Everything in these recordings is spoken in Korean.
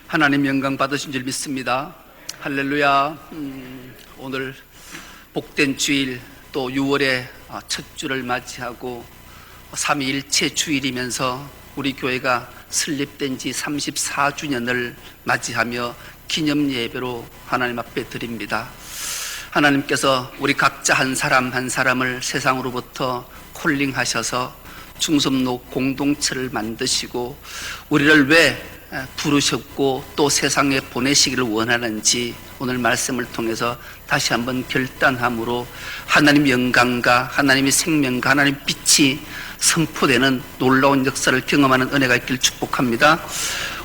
하나님 영광 받으신 줄 믿습니다. 할렐루야. 오늘 복된 주일, 또 6월의 첫 주를 맞이하고 삼위일체 주일이면서 우리 교회가 설립된 지 34주년을 맞이하며 기념 예배로 하나님 앞에 드립니다. 하나님께서 우리 각자 한 사람 한 사람을 세상으로부터 콜링하셔서 중섭록 공동체를 만드시고 우리를 왜 부르셨고 또 세상에 보내시기를 원하는지 오늘 말씀을 통해서 다시 한번 결단함으로 하나님의 영광과 하나님의 생명과 하나님의 빛이 선포되는 놀라운 역사를 경험하는 은혜가 있기를 축복합니다.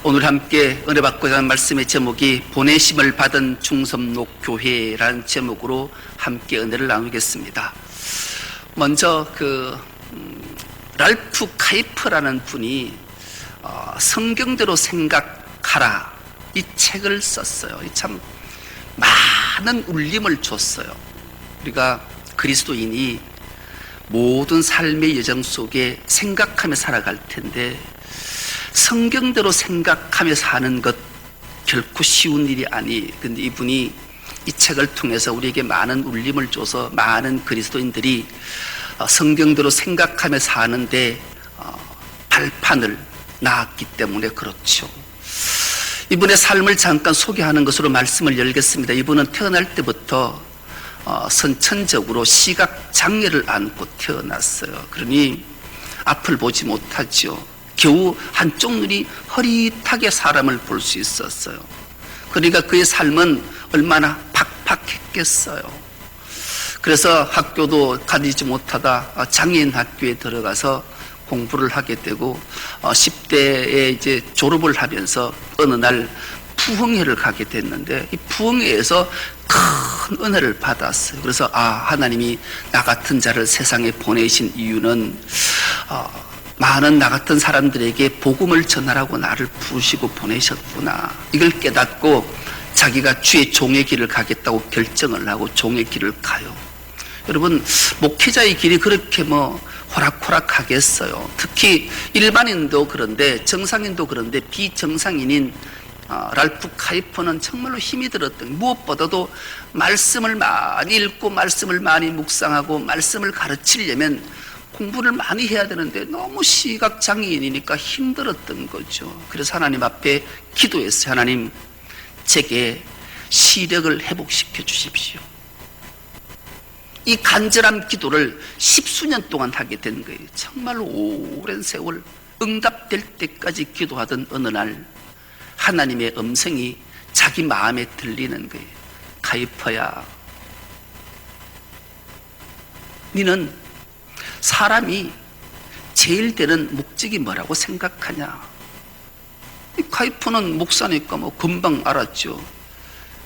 오늘 함께 은혜 받고자 하는 말씀의 제목이 보내심을 받은 중섭록 교회라는 제목으로 함께 은혜를 나누겠습니다. 먼저 랄프 카이프라는 분이 성경대로 생각하라 이 책을 썼어요. 참 많은 울림을 줬어요. 우리가 그리스도인이 모든 삶의 여정 속에 생각하며 살아갈 텐데 성경대로 생각하며 사는 것 결코 쉬운 일이 아니. 근데 이분이 이 책을 통해서 우리에게 많은 울림을 줘서 많은 그리스도인들이 성경대로 생각하며 사는데 발판을 낳았기 때문에 그렇죠. 이분의 삶을 잠깐 소개하는 것으로 말씀을 열겠습니다. 이분은 태어날 때부터 선천적으로 시각장애를 안고 태어났어요. 그러니 앞을 보지 못하죠. 겨우 한쪽 눈이 흐릿하게 사람을 볼 수 있었어요. 그러니까 그의 삶은 얼마나 팍팍했겠어요. 그래서 학교도 다니지 못하다 장애인 학교에 들어가서 공부를 하게 되고 10대에 이제 졸업을 하면서 어느 날 부흥회를 가게 됐는데 이 부흥회에서 큰 은혜를 받았어요. 그래서 하나님이 나 같은 자를 세상에 보내신 이유는 많은 나 같은 사람들에게 복음을 전하라고 나를 부르시고 보내셨구나. 이걸 깨닫고 자기가 주의 종의 길을 가겠다고 결정을 하고 종의 길을 가요. 여러분, 목회자의 길이 그렇게 호락호락하겠어요. 특히 일반인도 그런데 정상인도 그런데 비정상인인 랄프 카이퍼는 정말로 힘이 들었던, 무엇보다도 말씀을 많이 읽고 말씀을 많이 묵상하고 말씀을 가르치려면 공부를 많이 해야 되는데 너무 시각장애인이니까 힘들었던 거죠. 그래서 하나님 앞에 기도했어요. 하나님, 제게 시력을 회복시켜 주십시오. 이 간절한 기도를 10수년 동안 하게 된 거예요. 정말로 오랜 세월 응답될 때까지 기도하던 어느 날 하나님의 음성이 자기 마음에 들리는 거예요. 카이퍼야, 너는 사람이 제일 되는 목적이 뭐라고 생각하냐? 이 카이퍼는 목사니까 금방 알았죠.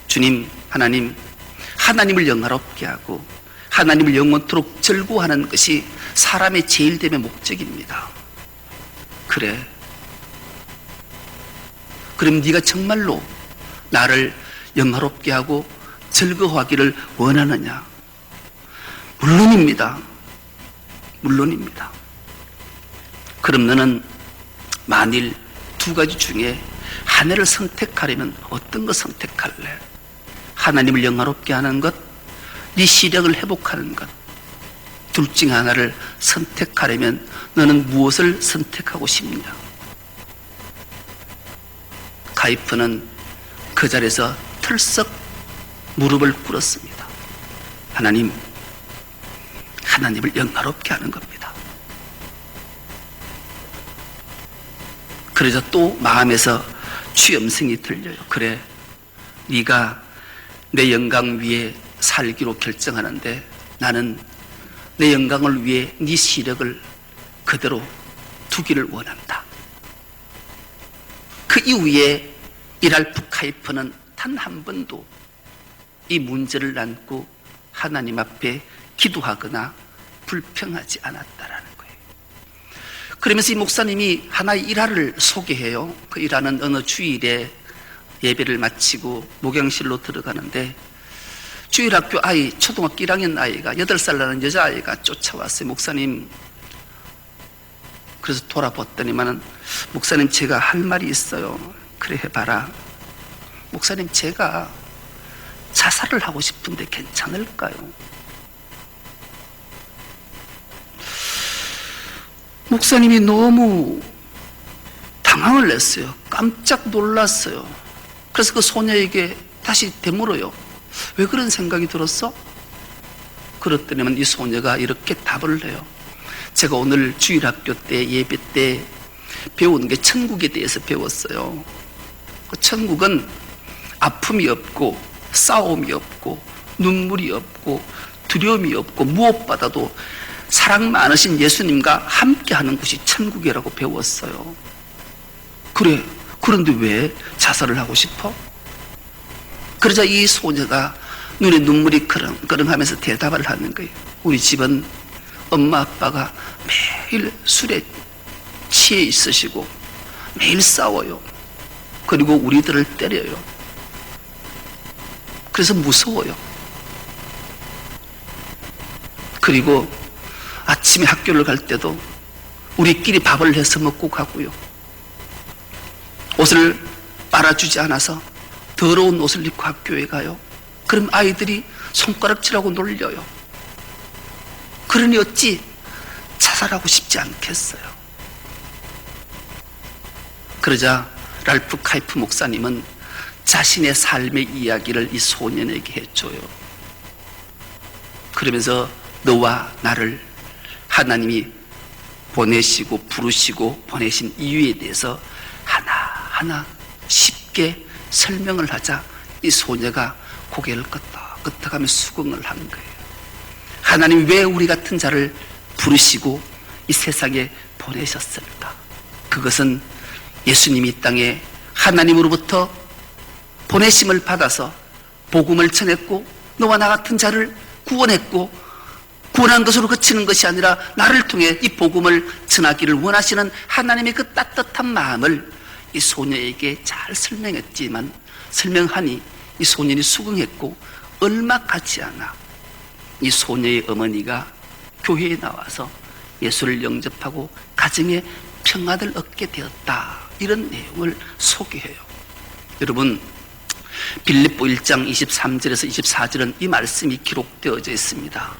주님, 하나님을 영화롭게 하고 하나님을 영원토록 즐거워하는 것이 사람의 제일 됨의 목적입니다. 그래, 그럼 네가 정말로 나를 영화롭게 하고 즐거워하기를 원하느냐? 물론입니다. 그럼 너는 만일 두 가지 중에 하나를 선택하려면 어떤 거 선택할래? 하나님을 영화롭게 하는 것, 네 시력을 회복하는 것. 둘 중 하나를 선택하려면 너는 무엇을 선택하고 싶냐? 카이프는 그 자리에서 털썩 무릎을 꿇었습니다. 하나님을 영화롭게 하는 겁니다. 그래서 또 마음에서 주의 음성이 들려요. 그래, 네가 내 영광 위에 살기로 결정하는데 나는 내 영광을 위해 네 시력을 그대로 두기를 원한다. 그 이후에 이 랄프 카이퍼는 단 한 번도 이 문제를 안고 하나님 앞에 기도하거나 불평하지 않았다라는 거예요. 그러면서 이 목사님이 하나의 일화를 소개해요. 그 일화는 어느 주일에 예배를 마치고 목양실로 들어가는데 주일학교 아이, 초등학교 1학년 아이가 8살 나는 여자아이가 쫓아왔어요. 목사님, 그래서 돌아봤더니만은 목사님, 제가 할 말이 있어요. 그래, 해봐라. 목사님, 제가 자살을 하고 싶은데 괜찮을까요? 목사님이 너무 당황을 했어요. 깜짝 놀랐어요. 그래서 그 소녀에게 다시 되물어요. 왜 그런 생각이 들었어? 그랬더니 이 소녀가 이렇게 답을 해요. 제가 오늘 주일학교 때 예배 때 배운 게 천국에 대해서 배웠어요. 그 천국은 아픔이 없고 싸움이 없고 눈물이 없고 두려움이 없고 무엇보다도 사랑 많으신 예수님과 함께하는 곳이 천국이라고 배웠어요. 그래, 그런데 왜 자살을 하고 싶어? 그러자 이 소녀가 눈에 눈물이 그렁그렁하면서 대답을 하는 거예요. 우리 집은 엄마 아빠가 매일 술에 취해 있으시고 매일 싸워요. 그리고 우리들을 때려요. 그래서 무서워요. 그리고 아침에 학교를 갈 때도 우리끼리 밥을 해서 먹고 가고요. 옷을 빨아주지 않아서 더러운 옷을 입고 학교에 가요. 그럼 아이들이 손가락질하고 놀려요. 그러니 어찌 자살하고 싶지 않겠어요. 그러자 랄프 카이프 목사님은 자신의 삶의 이야기를 이 소년에게 해줘요. 그러면서 너와 나를 하나님이 보내시고 부르시고 보내신 이유에 대해서 하나하나 쉽게 설명을 하자 이 소녀가 고개를 끄덕끄덕하며 수긍을 하는 거예요. 하나님이 왜 우리 같은 자를 부르시고 이 세상에 보내셨을까? 그것은 예수님이 이 땅에 하나님으로부터 보내심을 받아서 복음을 전했고 너와 나 같은 자를 구원했고 구원한 것으로 그치는 것이 아니라 나를 통해 이 복음을 전하기를 원하시는 하나님의 그 따뜻한 마음을 이 소녀에게 잘 설명하니 이 소년이 수긍했고 얼마 가지 않아 이 소녀의 어머니가 교회에 나와서 예수를 영접하고 가정에 평안을 얻게 되었다. 이런 내용을 소개해요. 여러분, 빌립보 1장 23절에서 24절은 이 말씀이 기록되어져 있습니다.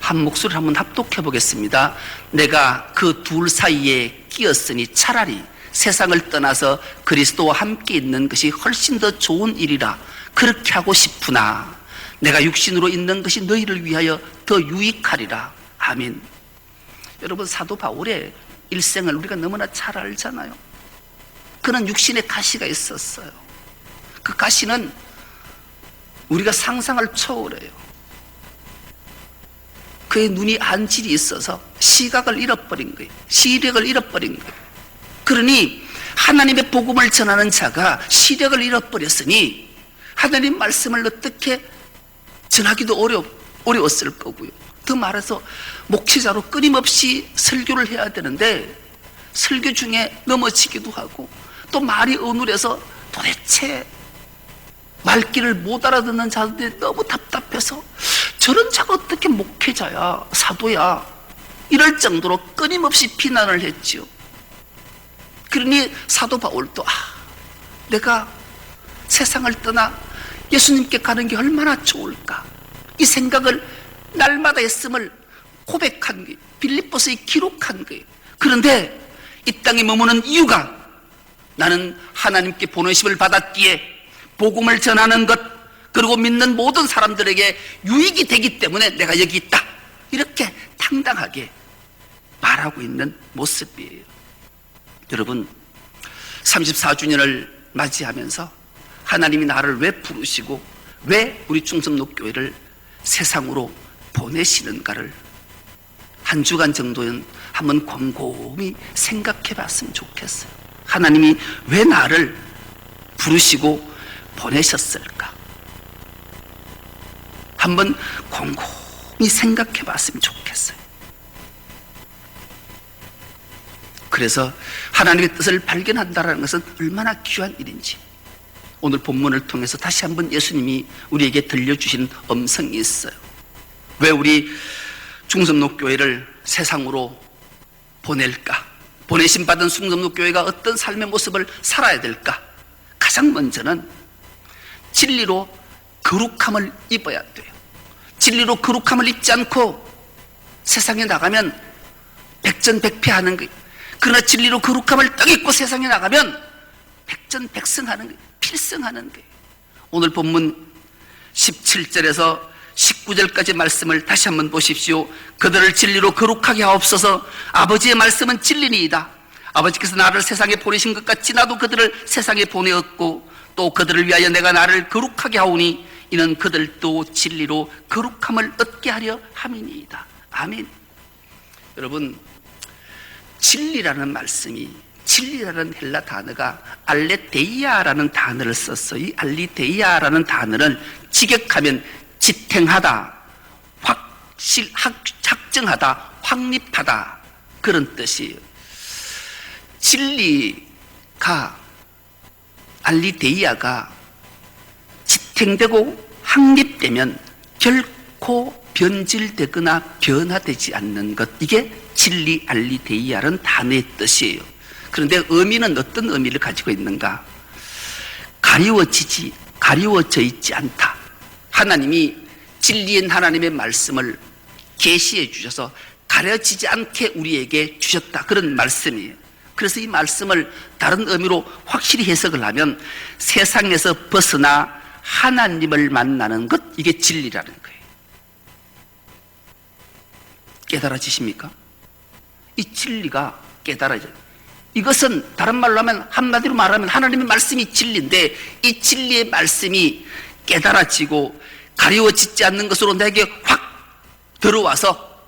한 목소리를 한번 합독해 보겠습니다. 내가 그 둘 사이에 끼었으니 차라리 세상을 떠나서 그리스도와 함께 있는 것이 훨씬 더 좋은 일이라 그렇게 하고 싶으나 내가 육신으로 있는 것이 너희를 위하여 더 유익하리라. 아멘. 여러분, 사도 바울의 일생을 우리가 너무나 잘 알잖아요. 그는 육신의 가시가 있었어요. 그 가시는 우리가 상상을 초월해요. 그의 눈이 안질이 있어서 시각을 잃어버린 거예요. 시력을 잃어버린 거예요. 그러니 하나님의 복음을 전하는 자가 시력을 잃어버렸으니 하나님 말씀을 어떻게 전하기도 어려웠을 거고요. 더 말해서 목회자로 끊임없이 설교를 해야 되는데 설교 중에 넘어지기도 하고 또 말이 어눌해서 도대체 말귀를 못 알아듣는 자들이 너무 답답해서 저런 자가 어떻게 목회자야, 사도야, 이럴 정도로 끊임없이 비난을 했지요. 그러니 사도 바울도 내가 세상을 떠나 예수님께 가는 게 얼마나 좋을까, 이 생각을 날마다 했음을 고백한 거예요. 빌립보서에 기록한 거예요. 그런데 이 땅에 머무는 이유가 나는 하나님께 보내심을 받았기에 복음을 전하는 것 그리고 믿는 모든 사람들에게 유익이 되기 때문에 내가 여기 있다, 이렇게 당당하게 말하고 있는 모습이에요. 여러분, 34주년을 맞이하면서 하나님이 나를 왜 부르시고 왜 우리 충성로교회를 세상으로 보내시는가를 한 주간 정도는 한번 곰곰이 생각해 봤으면 좋겠어요. 하나님이 왜 나를 부르시고 보내셨을까? 한번 곰곰이 생각해 봤으면 좋겠어요. 그래서 하나님의 뜻을 발견한다는 것은 얼마나 귀한 일인지 오늘 본문을 통해서 다시 한번 예수님이 우리에게 들려주신 음성이 있어요. 왜 우리 충성로교회를 세상으로 보낼까? 보내심 받은 충성로교회가 어떤 삶의 모습을 살아야 될까? 가장 먼저는 진리로 거룩함을 입어야 돼요. 진리로 거룩함을 입지 않고 세상에 나가면 백전백패하는 거예요. 그러나 진리로 거룩함을 딱 입고 세상에 나가면 백전백승하는 거예요. 필승하는 거예요. 오늘 본문 17절에서 19절까지 말씀을 다시 한번 보십시오. 그들을 진리로 거룩하게 하옵소서. 아버지의 말씀은 진리니이다. 아버지께서 나를 세상에 보내신 것 같이 나도 그들을 세상에 보내었고 또 그들을 위하여 내가 나를 거룩하게 하오니 이는 그들도 진리로 거룩함을 얻게 하려 함이니이다. 아멘. 여러분, 진리라는 말씀이, 진리라는 헬라 단어가 알레데이아라는 단어를 썼어요. 이 알리데이아라는 단어를 직역하면 지탱하다, 확정하다, 확립하다, 그런 뜻이에요. 진리가, 알리데이아가 지탱되고 확립되면 결코 변질되거나 변화되지 않는 것, 이게 진리 알리데이아라는 단어의 뜻이에요. 그런데 의미는 어떤 의미를 가지고 있는가? 가리워져 있지 않다. 하나님이 진리인 하나님의 말씀을 계시해 주셔서 가려지지 않게 우리에게 주셨다, 그런 말씀이에요. 그래서 이 말씀을 다른 의미로 확실히 해석을 하면 세상에서 벗어나 하나님을 만나는 것, 이게 진리라는 거예요. 깨달아지십니까? 이 진리가 깨달아져요. 이것은 다른 말로 하면, 한마디로 말하면 하나님의 말씀이 진리인데 이 진리의 말씀이 깨달아지고 가리워지지 않는 것으로 내게 확 들어와서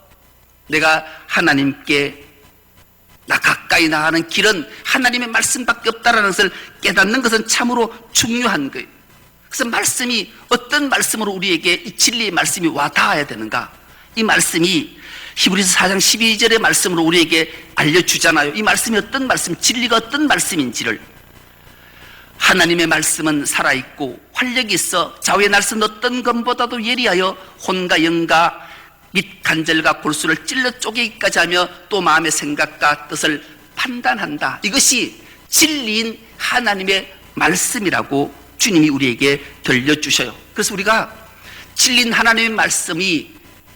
내가 하나님께 나 가까이 나가는 길은 하나님의 말씀밖에 없다라는 것을 깨닫는 것은 참으로 중요한 거예요. 그래서 말씀이 어떤 말씀으로 우리에게 이 진리의 말씀이 와 닿아야 되는가? 이 말씀이 히브리서 4장 12절의 말씀으로 우리에게 알려주잖아요. 이 말씀이 어떤 말씀, 진리가 어떤 말씀인지를. 하나님의 말씀은 살아있고 활력이 있어 좌우의 날선 어떤 검보다도 예리하여 혼과 영과 및 관절과 골수를 찔러 쪼개기까지 하며 또 마음의 생각과 뜻을 판단한다. 이것이 진리인 하나님의 말씀이라고 주님이 우리에게 들려주셔요. 그래서 우리가 진리인 하나님의 말씀이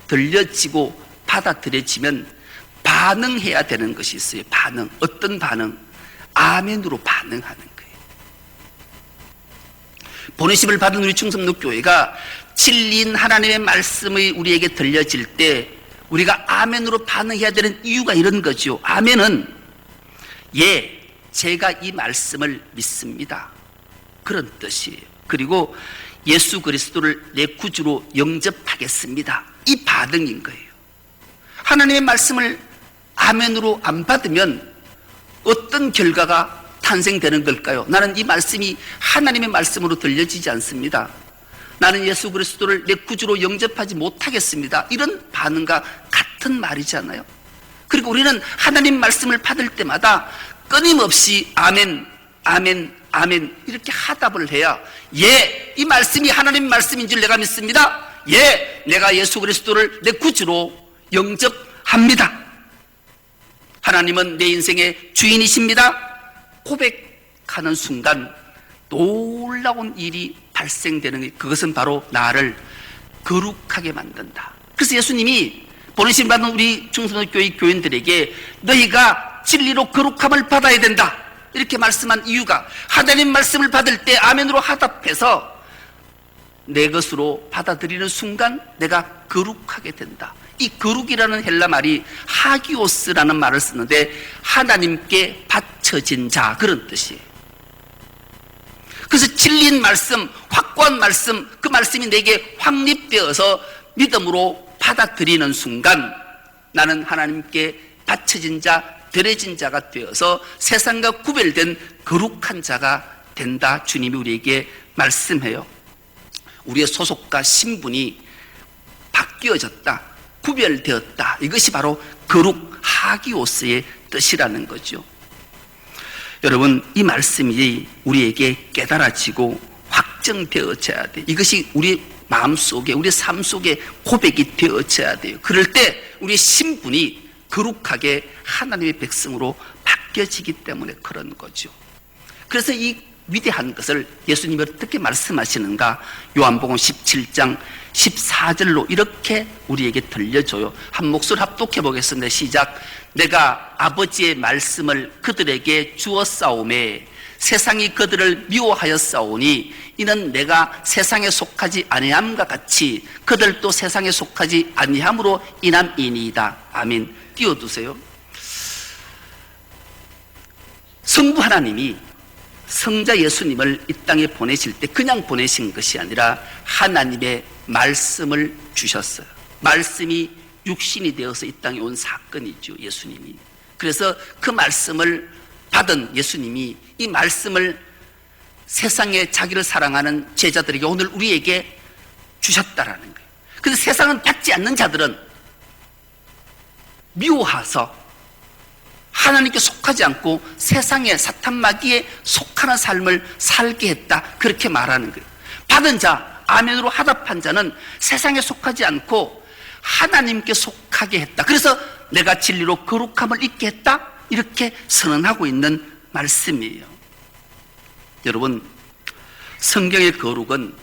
들려지고 받아들여지면 반응해야 되는 것이 있어요. 반응. 어떤 반응? 아멘으로 반응하는 거예요. 보내심을 받은 우리 충성로교회가 진리인 하나님의 말씀이 우리에게 들려질 때 우리가 아멘으로 반응해야 되는 이유가 이런 거죠. 아멘은 예, 제가 이 말씀을 믿습니다, 그런 뜻이에요. 그리고 예수 그리스도를 내 구주로 영접하겠습니다, 이 반응인 거예요. 하나님의 말씀을 아멘으로 안 받으면 어떤 결과가 탄생되는 걸까요? 나는 이 말씀이 하나님의 말씀으로 들려지지 않습니다. 나는 예수 그리스도를 내 구주로 영접하지 못하겠습니다. 이런 반응과 같은 말이잖아요. 그리고 우리는 하나님 말씀을 받을 때마다 끊임없이 아멘, 아멘, 아멘 이렇게 하답을 해야 예, 이 말씀이 하나님 말씀인 줄 내가 믿습니다. 예, 내가 예수 그리스도를 내 구주로 영접합니다. 하나님은 내 인생의 주인이십니다. 고백하는 순간 놀라운 일이 발생되는 것, 그것은 바로 나를 거룩하게 만든다. 그래서 예수님이 보내심 받은 우리 충성교회 교인들에게 너희가 진리로 거룩함을 받아야 된다, 이렇게 말씀한 이유가 하나님 말씀을 받을 때 아멘으로 하답해서 내 것으로 받아들이는 순간 내가 거룩하게 된다. 이 거룩이라는 헬라 말이 하기오스라는 말을 쓰는데 하나님께 바쳐진 자, 그런 뜻이에요. 그래서 진리인 말씀, 확고한 말씀, 그 말씀이 내게 확립되어서 믿음으로 받아들이는 순간 나는 하나님께 바쳐진 자, 드려진 자가 되어서 세상과 구별된 거룩한 자가 된다. 주님이 우리에게 말씀해요. 우리의 소속과 신분이 바뀌어졌다, 구별되었다. 이것이 바로 거룩 하기오스의 뜻이라는 거죠. 여러분, 이 말씀이 우리에게 깨달아지고 확정되어져야 돼요. 이것이 우리 마음속에, 우리 삶 속에 고백이 되어져야 돼요. 그럴 때 우리의 신분이 거룩하게 하나님의 백성으로 바뀌어지기 때문에 그런 거죠. 그래서 이 위대한 것을 예수님이 어떻게 말씀하시는가? 요한복음 17장 14절로 이렇게 우리에게 들려줘요. 한 목소리 합독해 보겠습니다. 시작. 내가 아버지의 말씀을 그들에게 주었사오매 세상이 그들을 미워하였사오니 이는 내가 세상에 속하지 아니함과 같이 그들도 세상에 속하지 아니함으로 인함이니이다. 아멘. 띄워두세요. 성부 하나님이 성자 예수님을 이 땅에 보내실 때 그냥 보내신 것이 아니라 하나님의 말씀을 주셨어요. 말씀이 육신이 되어서 이 땅에 온 사건이죠. 예수님이. 그래서 그 말씀을 받은 예수님이 이 말씀을 세상에 자기를 사랑하는 제자들에게 오늘 우리에게 주셨다라는 거예요. 그래서 세상은 받지 않는 자들은 미워해서 하나님께 속하지 않고 세상의 사탄 마귀에 속하는 삶을 살게 했다. 그렇게 말하는 거예요. 받은 자, 아멘으로 화답한 자는 세상에 속하지 않고 하나님께 속하게 했다. 그래서 내가 진리로 거룩함을 잊게 했다. 이렇게 선언하고 있는 말씀이에요. 여러분, 성경의 거룩은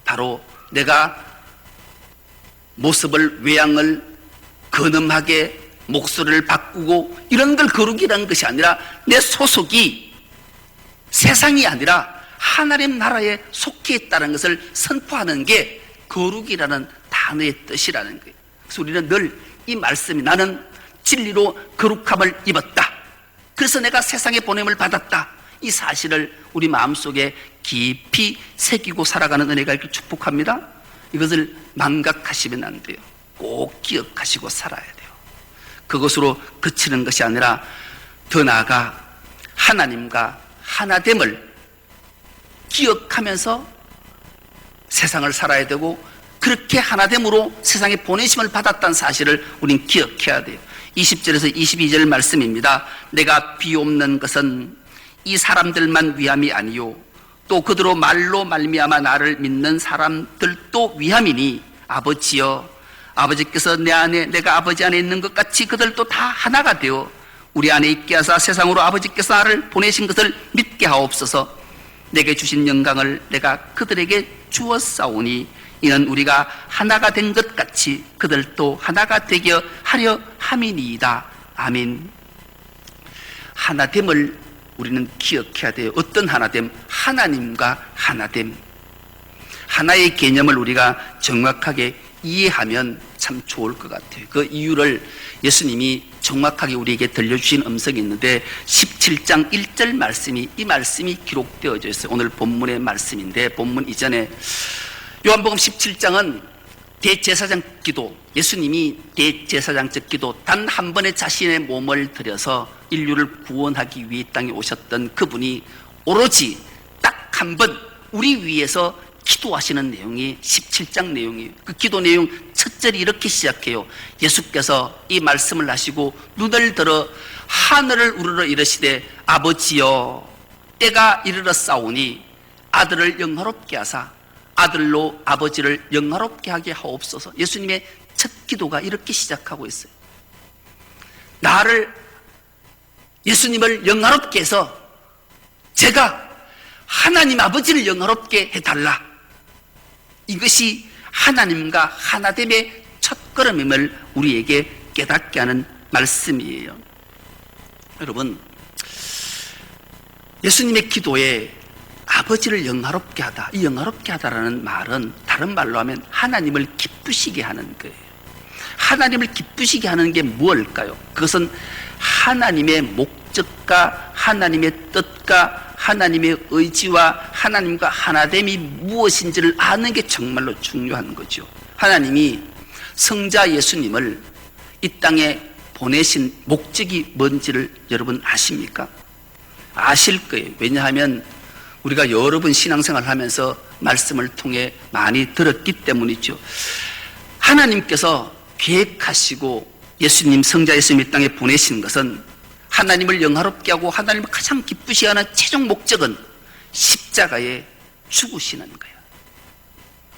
바로 내가 모습을, 외양을 근엄하게 목소리를 바꾸고 이런 걸 거룩이라는 것이 아니라 내 소속이 세상이 아니라 하나님 나라에 속해 있다는 것을 선포하는 게 거룩이라는 단어의 뜻이라는 거예요. 그래서 우리는 늘 이 말씀이 나는 진리로 거룩함을 입었다. 그래서 내가 세상에 보냄을 받았다. 이 사실을 우리 마음속에 깊이 새기고 살아가는 은혜가 있길 축복합니다. 이것을 망각하시면 안 돼요. 꼭 기억하시고 살아야 돼요. 그것으로 그치는 것이 아니라 더 나아가 하나님과 하나됨을 기억하면서 세상을 살아야 되고 그렇게 하나됨으로 세상에 보내심을 받았다는 사실을 우린 기억해야 돼요. 20절에서 22절 말씀입니다. 내가 비옵는 것은 이 사람들만 위함이 아니요 또 그들로 말로 말미암아 나를 믿는 사람들도 위함이니 아버지여 아버지께서 내 안에 내가 아버지 안에 있는 것 같이 그들도 다 하나가 되어 우리 안에 있게 하사 세상으로 아버지께서 나를 보내신 것을 믿게 하옵소서. 내게 주신 영광을 내가 그들에게 주었사오니 이는 우리가 하나가 된 것 같이 그들도 하나가 되게 하려 함이니이다. 아멘. 하나됨을 우리는 기억해야 돼요. 어떤 하나됨? 하나님과 하나됨. 하나의 개념을 우리가 정확하게 이해하면 참 좋을 것 같아요. 그 이유를 예수님이 정확하게 우리에게 들려주신 음성이 있는데 17장 1절 말씀이 이 말씀이 기록되어져 있어요. 오늘 본문의 말씀인데 본문 이전에 요한복음 17장은 대제사장 기도, 예수님이 대제사장적 기도 단 한 번의 자신의 몸을 들여서 인류를 구원하기 위해 땅에 오셨던 그분이 오로지 딱 한 번 우리 위해서 기도하시는 내용이 17장 내용이에요. 그 기도 내용 첫 절이 이렇게 시작해요. 예수께서 이 말씀을 하시고 눈을 들어 하늘을 우러러 이르시되 아버지여 때가 이르렀사오니 아들을 영화롭게 하사 아들로 아버지를 영화롭게 하게 하옵소서. 예수님의 첫 기도가 이렇게 시작하고 있어요. 나를 예수님을 영화롭게 해서 제가 하나님 아버지를 영화롭게 해달라. 이것이 하나님과 하나됨의 첫걸음임을 우리에게 깨닫게 하는 말씀이에요. 여러분, 예수님의 기도에 아버지를 영화롭게 하다, 이 영화롭게 하다라는 말은 다른 말로 하면 하나님을 기쁘시게 하는 거예요. 하나님을 기쁘시게 하는 게 무엇일까요? 그것은 하나님의 목적과 하나님의 뜻과 하나님의 의지와 하나님과 하나됨이 무엇인지를 아는 게 정말로 중요한 거죠. 하나님이 성자 예수님을 이 땅에 보내신 목적이 뭔지를 여러분 아십니까? 아실 거예요. 왜냐하면 우리가 여러 번 신앙생활을 하면서 말씀을 통해 많이 들었기 때문이죠. 하나님께서 계획하시고 예수님, 성자 예수님 이 땅에 보내신 것은 하나님을 영화롭게 하고 하나님을 가장 기쁘시게 하는 최종 목적은 십자가에 죽으시는 거예요.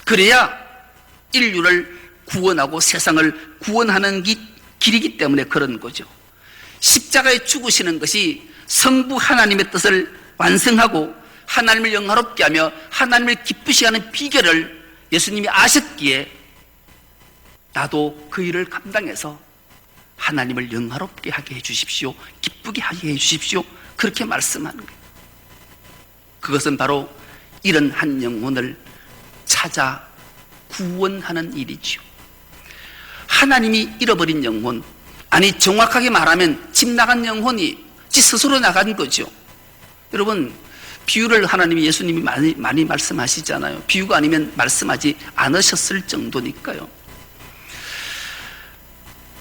그래야 인류를 구원하고 세상을 구원하는 길이기 때문에 그런 거죠. 십자가에 죽으시는 것이 성부 하나님의 뜻을 완성하고 하나님을 영화롭게 하며 하나님을 기쁘시게 하는 비결을 예수님이 아셨기에 나도 그 일을 감당해서 하나님을 영화롭게 하게 해주십시오, 기쁘게 하게 해주십시오, 그렇게 말씀하는 거예요. 그것은 바로 이런 한 영혼을 찾아 구원하는 일이지요. 하나님이 잃어버린 영혼, 아니 정확하게 말하면 집 나간 영혼이 지 스스로 나간 거죠. 여러분, 비유를 하나님이, 예수님이 많이 말씀하시잖아요. 비유가 아니면 말씀하지 않으셨을 정도니까요.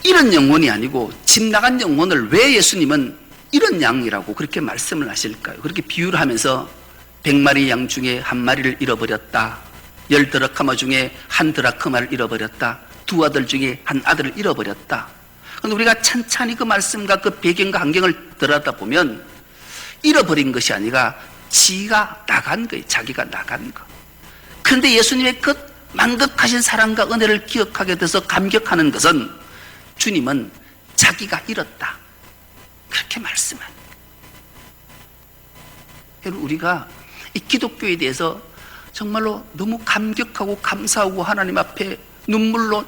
이런 영혼이 아니고 집 나간 영혼을 왜 예수님은 이런 양이라고 그렇게 말씀을 하실까요? 그렇게 비유를 하면서 100마리 양 중에 1마리를 잃어버렸다, 10드라크마 중에 1드라크마를 잃어버렸다, 2 아들 중에 1 아들을 잃어버렸다. 그런데 우리가 찬찬히 그 말씀과 그 배경과 환경을 들여다보면 잃어버린 것이 아니라 지가 나간 거예요. 자기가 나간 거. 그런데 예수님의 그 만극하신 사랑과 은혜를 기억하게 돼서 감격하는 것은 주님은 자기가 잃었다, 그렇게 말씀합니다. 여러분, 우리가 이 기독교에 대해서 정말로 너무 감격하고 감사하고 하나님 앞에 눈물로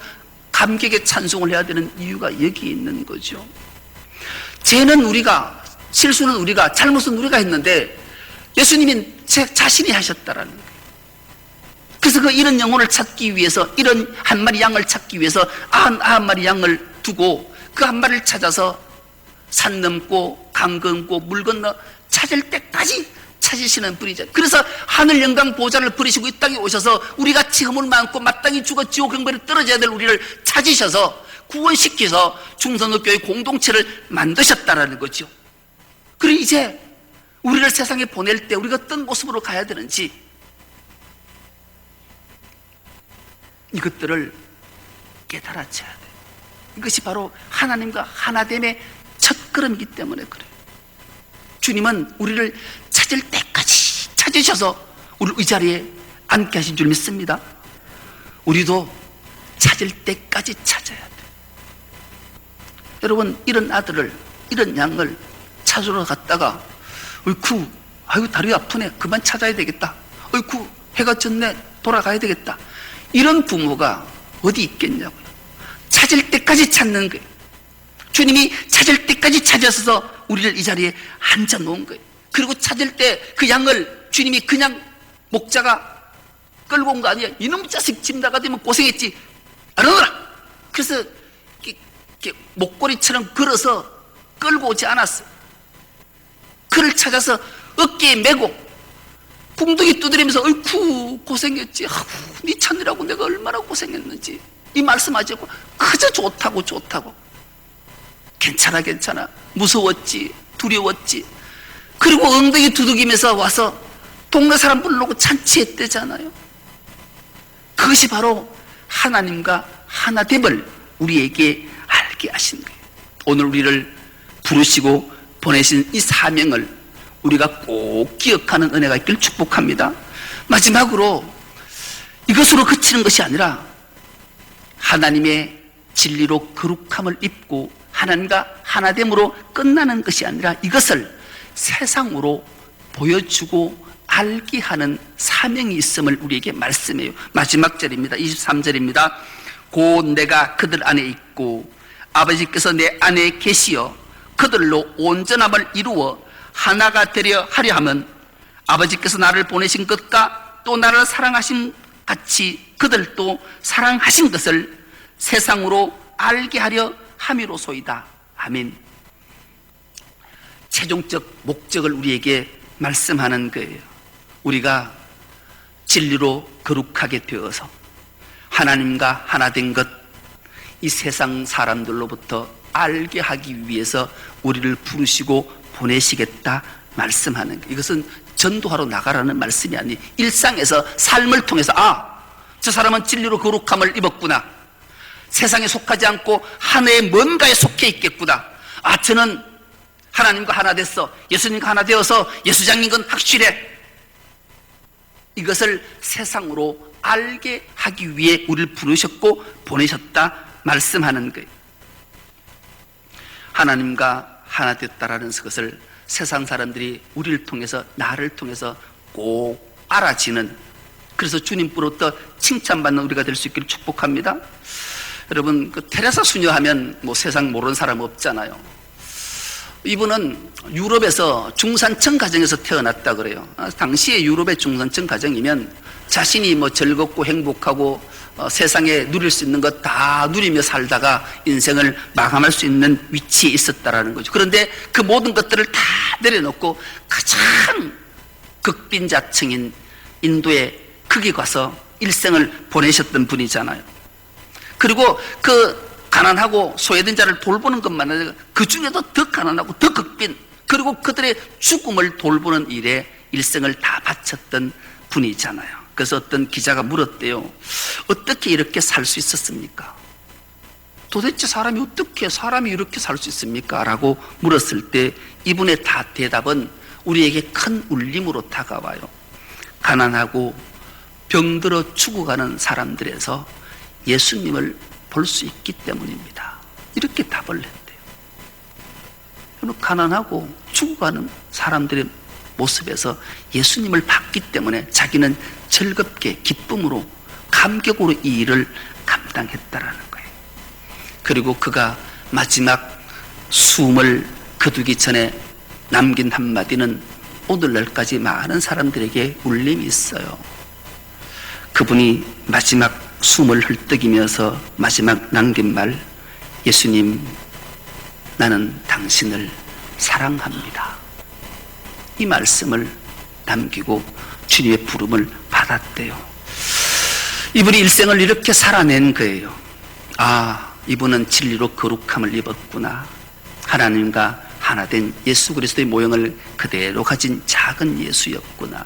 감격의 찬송을 해야 되는 이유가 여기 있는 거죠. 죄는 우리가, 실수는 우리가, 잘못은 우리가 했는데 예수님이 자신이 하셨다라는 거예요. 그래서 그 잃은 영혼을 찾기 위해서, 이런 1마리 양을 찾기 위해서 90마리 양을 두고 그 1마리를 찾아서 산 넘고 강 건고 물 건너 찾을 때까지 찾으시는 분이죠. 그래서 하늘 영광 보좌를 버리시고 이 땅에 오셔서 우리 같이 허물 많고 마땅히 죽어 지옥 형벌에 떨어져야 될 우리를 찾으셔서 구원시켜서 충성교회 공동체를 만드셨다라는 거죠. 그리고 이제 우리를 세상에 보낼 때 우리가 어떤 모습으로 가야 되는지, 이것들을 깨달아져야 돼요. 이것이 바로 하나님과 하나됨의 첫걸음이기 때문에 그래요. 주님은 우리를 찾을 때까지 찾으셔서 우리 이 자리에 앉게 하신 줄 믿습니다. 우리도 찾을 때까지 찾아야 돼요. 여러분, 이런 아들을, 이런 양을 찾으러 갔다가 어이쿠, 아이고 다리 아프네, 그만 찾아야 되겠다, 어이쿠 해가 졌네, 돌아가야 되겠다, 이런 부모가 어디 있겠냐고요. 찾을 때까지 찾는 거예요. 주님이 찾을 때까지 찾아서 우리를 이 자리에 앉아 놓은 거예요. 그리고 찾을 때 그 양을 주님이 그냥 목자가 끌고 온 거 아니에요. 이놈 자식 집 나가되면 고생했지, 알아놓으라. 그래서 이렇게 목걸이처럼 걸어서 끌고 오지 않았어요. 그를 찾아서 어깨에 메고 궁둥이 두드리면서 어이쿠 고생했지, 네 찾느라고 내가 얼마나 고생했는지 이 말씀하지 않고 그저 좋다고 좋다고, 괜찮아 괜찮아, 무서웠지, 두려웠지. 그리고 엉덩이 두들기면서 와서 동네 사람 불러놓고 잔치했대잖아요. 그것이 바로 하나님과 하나됨을 우리에게 알게 하신 거예요. 오늘 우리를 부르시고 보내신 이 사명을 우리가 꼭 기억하는 은혜가 있길 축복합니다. 마지막으로 이것으로 그치는 것이 아니라 하나님의 진리로 거룩함을 입고 하나님과 하나됨으로 끝나는 것이 아니라 이것을 세상으로 보여주고 알게 하는 사명이 있음을 우리에게 말씀해요. 마지막 절입니다. 23절입니다. 곧 내가 그들 안에 있고 아버지께서 내 안에 계시어 그들로 온전함을 이루어 하나가 되려 하려 함은 아버지께서 나를 보내신 것과 또 나를 사랑하신 같이 그들도 사랑하신 것을 세상으로 알게 하려 함이로소이다. 아멘. 최종적 목적을 우리에게 말씀하는 거예요. 우리가 진리로 거룩하게 되어서 하나님과 하나 된 것, 이 세상 사람들로부터 알게 하기 위해서 우리를 부르시고 보내시겠다 말씀하는 거예요. 이것은 전도하러 나가라는 말씀이 아니, 일상에서 삶을 통해서 저 사람은 진리로 거룩함을 입었구나, 세상에 속하지 않고 하나의 뭔가에 속해 있겠구나, 저는 하나님과 하나 됐어, 예수님과 하나 되어서 예수장인 건 확실해. 이것을 세상으로 알게 하기 위해 우리를 부르셨고 보내셨다 말씀하는 거예요. 하나님과 하나 됐다라는 것을 세상 사람들이 우리를 통해서, 나를 통해서 꼭 알아지는, 그래서 주님으로부터 칭찬받는 우리가 될 수 있기를 축복합니다. 여러분, 그 테레사 수녀 하면 뭐 세상 모르는 사람 없잖아요. 이분은 유럽에서 중산층 가정에서 태어났다 그래요. 당시에 유럽의 중산층 가정이면 자신이 뭐 즐겁고 행복하고 세상에 누릴 수 있는 것 다 누리며 살다가 인생을 마감할 수 있는 위치에 있었다라는 거죠. 그런데 그 모든 것들을 다 내려놓고 가장 극빈자층인 인도에 거기 가서 일생을 보내셨던 분이잖아요. 그리고 그 가난하고 소외된 자를 돌보는 것만 아니라 그 중에도 더 가난하고 더 극빈, 그리고 그들의 죽음을 돌보는 일에 일생을 다 바쳤던 분이잖아요. 그래서 어떤 기자가 물었대요. 어떻게 이렇게 살 수 있었습니까? 도대체 사람이 어떻게 사람이 이렇게 살 수 있습니까? 라고 물었을 때 이분의 대답은 우리에게 큰 울림으로 다가와요. 가난하고 병들어 죽어가는 사람들에서 예수님을 볼 수 있기 때문입니다. 이렇게 답을 했대요. 가난하고 죽어가는 사람들의 모습에서 예수님을 봤기 때문에 자기는 즐겁게 기쁨으로 감격으로 이 일을 감당했다라는 거예요. 그리고 그가 마지막 숨을 거두기 전에 남긴 한마디는 오늘날까지 많은 사람들에게 울림이 있어요. 그분이 마지막 숨을 헐떡이면서 마지막 남긴 말, 예수님, 나는 당신을 사랑합니다. 이 말씀을 남기고 주님의 부름을 받았대요. 이분이 일생을 이렇게 살아낸 거예요. 아, 이분은 진리로 거룩함을 입었구나. 하나님과 하나 된 예수 그리스도의 모형을 그대로 가진 작은 예수였구나.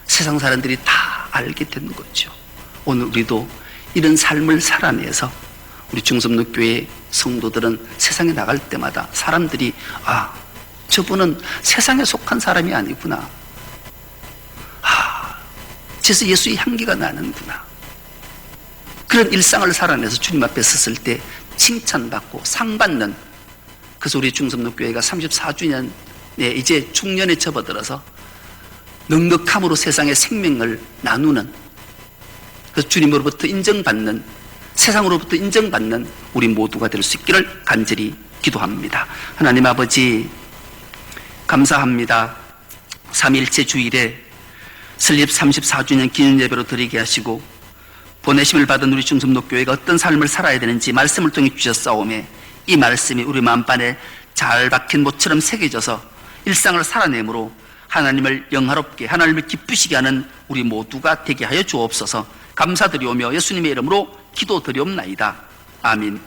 세상 사람들이 다 알게 된 거죠. 오늘 우리도 이런 삶을 살아내서 우리 중섭로교회 성도들은 세상에 나갈 때마다 사람들이 아, 저분은 세상에 속한 사람이 아니구나. 아, 그래서 예수의 향기가 나는구나. 그런 일상을 살아내서 주님 앞에 섰을 때 칭찬받고 상받는, 그래서 우리 중섭로교회가 34주년에 이제 중년에 접어들어서 넉넉함으로 세상의 생명을 나누는, 그래서 주님으로부터 인정받는, 세상으로부터 인정받는 우리 모두가 될 수 있기를 간절히 기도합니다. 하나님 아버지, 감사합니다. 삼일째 주일에 설립 34주년 기념예배로 드리게 하시고 보내심을 받은 우리 중섭로교회가 어떤 삶을 살아야 되는지 말씀을 통해 주셨사오매 이 말씀이 우리 마음판에 잘 박힌 못처럼 새겨져서 일상을 살아내므로 하나님을 영화롭게, 하나님을 기쁘시게 하는 우리 모두가 되게 하여 주옵소서. 감사드리오며 예수님의 이름으로 기도드리옵나이다. 아멘.